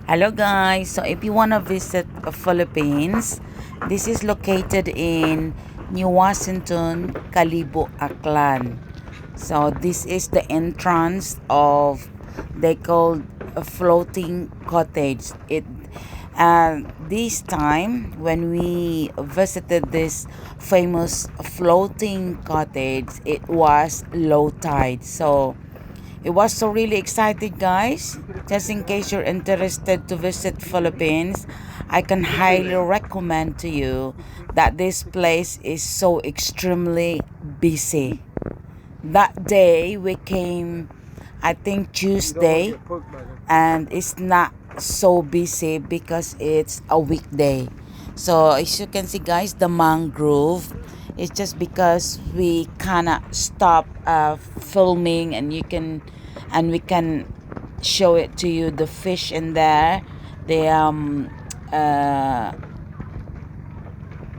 Hello guys, so if you want to visit Philippines, this is located in New Washington Kalibo Aklan. So this is the entrance of, they call a floating cottage. This time when we visited this famous floating cottage, it was low tide. So it was so really excited, guys. Just in case you're interested to visit Philippines, I can highly recommend to you that this place is so extremely busy. That day we came, I think Tuesday, and it's not so busy because it's a weekday. So as you can see, guys, the mangrove, it's just because we cannot stop filming, and we can show it to you, the fish in there, the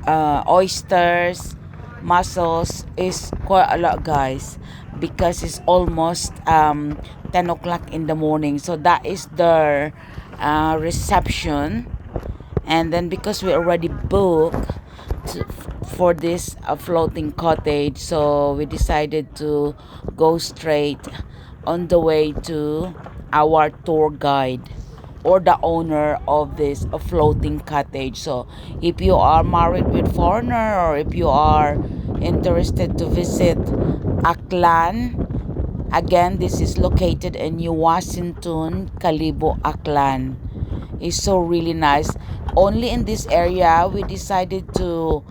uh, oysters, mussels, is quite a lot, guys, because it's almost 10 o'clock in the morning. So that is the reception. And then because we already booked for this floating cottage, so we decided to go straight on the way to our tour guide or the owner of this floating cottage. So if you are married with foreigner, or if you are interested to visit Aklan, again, this is located in New Washington Kalibo Aklan. It's so really nice. Only in this area we decided to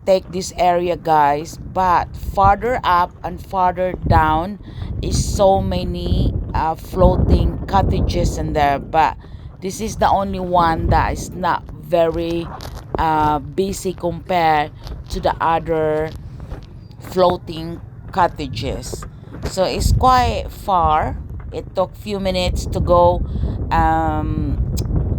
take this area, guys, but farther up and farther down is so many floating cottages in there, but this is the only one that is not very busy compared to the other floating cottages. So it's quite far. It took few minutes to go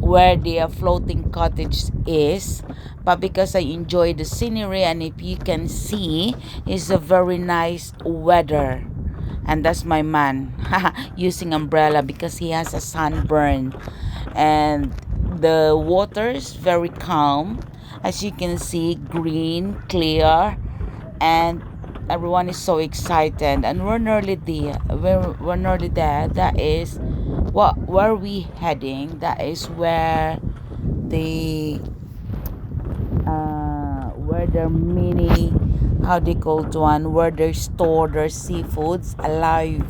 where the floating cottage is, but because I enjoy the scenery, and if you can see, it's a very nice weather. And that's my man using umbrella because he has a sunburn, and the water is very calm, as you can see, green, clear, and everyone is so excited, and we're nearly there. We're nearly there. That is where we heading. That is where the mini, how they call it, one where they store their seafoods, alive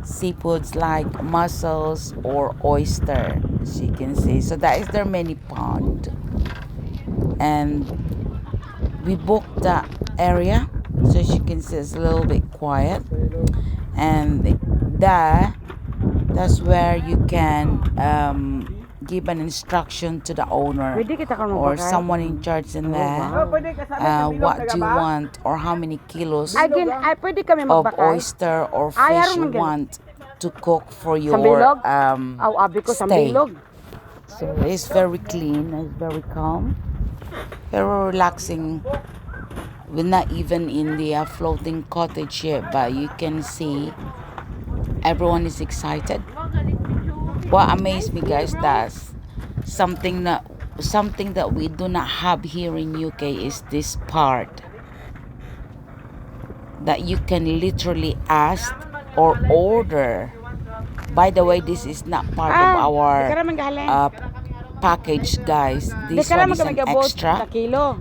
seafoods like mussels or oyster, as you can see. So that is their mini pond, and we booked that area. So as you can see, it's a little bit quiet, and that's where you can give an instruction to the owner or someone in charge in there, what do you want, or how many kilos of oyster or fish you want to cook for your stay. So it's very clean, it's very calm, very relaxing. We're not even in the floating cottage yet, but you can see everyone is excited. What amazed me, guys, that's something that we do not have here in UK, is this part that you can literally ask or order. By the way, this is not part of our package, guys. This one is an extra.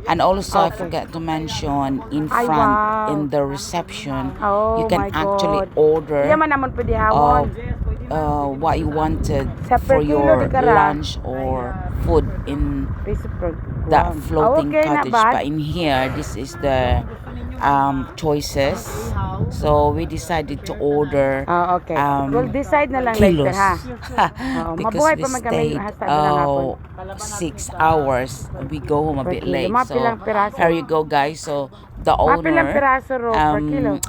And also, I forgot to mention, in front, in the reception, you can actually order what you wanted for your lunch or food in that floating cottage. But in here, this is the choices. So we decided to order decide na lang kilos later, ha? because we stayed 6 hours. We go home a bit late. So here you go, guys. So the owner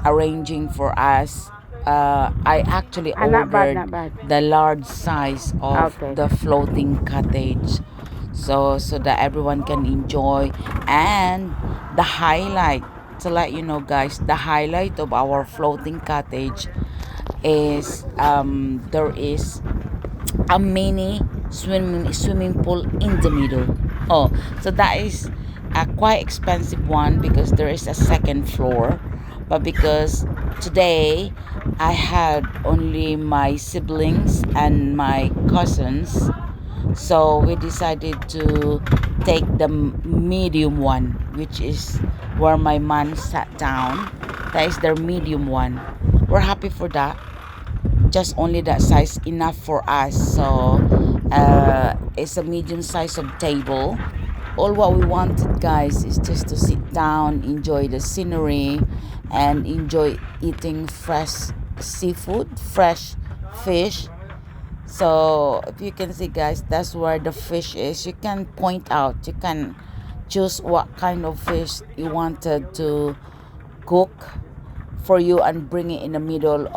arranging for us. I actually ordered the large size of the floating cottage, so that everyone can enjoy. And the highlight, to let you know, guys, the highlight of our floating cottage is there is a mini swimming pool in the middle. Oh, so that is a quite expensive one because there is a second floor, but because today I had only my siblings and my cousins, so we decided to take the medium one, which is where my mom sat down. That is their medium one. We're happy for that. Just only that size enough for us. So it's a medium size of table. All what we wanted, guys, is just to sit down, enjoy the scenery, and enjoy eating fresh seafood, fresh fish. So if you can see, guys, that's where the fish is. You can point out, you can choose what kind of fish you wanted to cook for you and bring it in the middle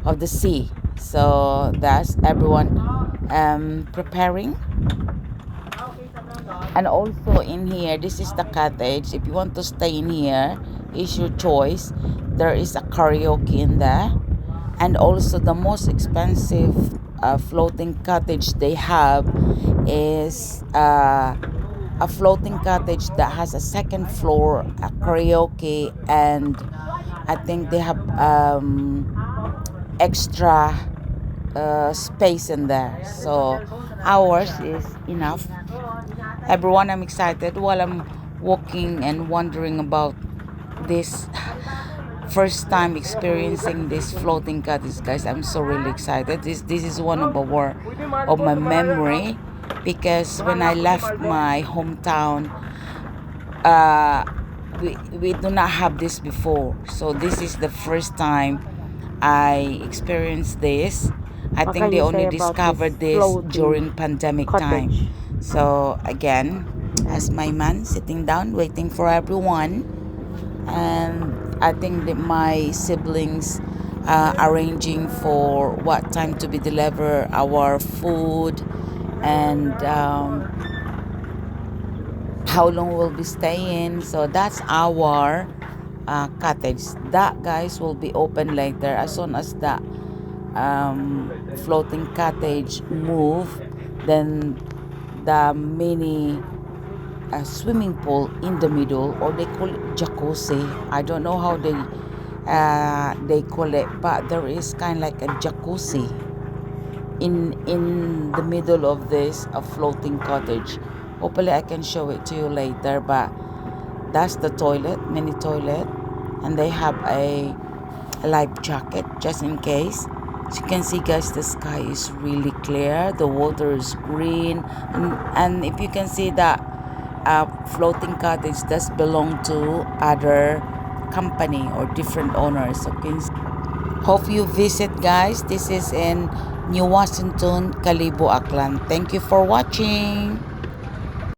of the sea. So that's everyone preparing. And also in here, this is the cottage. If you want to stay in here, it's your choice. There is a karaoke in there. And also the most expensive floating cottage they have is a floating cottage that has a second floor, a karaoke, and I think they have extra space in there. So ours is enough. Everyone, I'm excited while I'm walking and wondering about this first time experiencing this floating cottage, guys. I'm so really excited. This is one of my memory, because when I left my hometown, uh we do not have this before, so this is the first time I experienced this. I What think can they you only say about this discovered this during floating pandemic time. cottage? So again, as my man sitting down waiting for everyone, and I think that my siblings arranging for what time to be delivered our food, and how long we'll be staying. So that's our cottage. That, guys, will be open later as soon as the floating cottage move. Then the mini swimming pool in the middle, or they call it jacuzzi. I don't know how they call it, but there is kind of like a jacuzzi in the middle of this floating cottage. Hopefully I can show it to you later, but that's the toilet, mini toilet, and they have a life jacket just in case. As you can see, guys, the sky is really clear, the water is green, and if you can see that floating cottage does belong to other company or different owners. Okay, hope you visit, guys. This is in New Washington, Kalibo Aklan. Thank you for watching.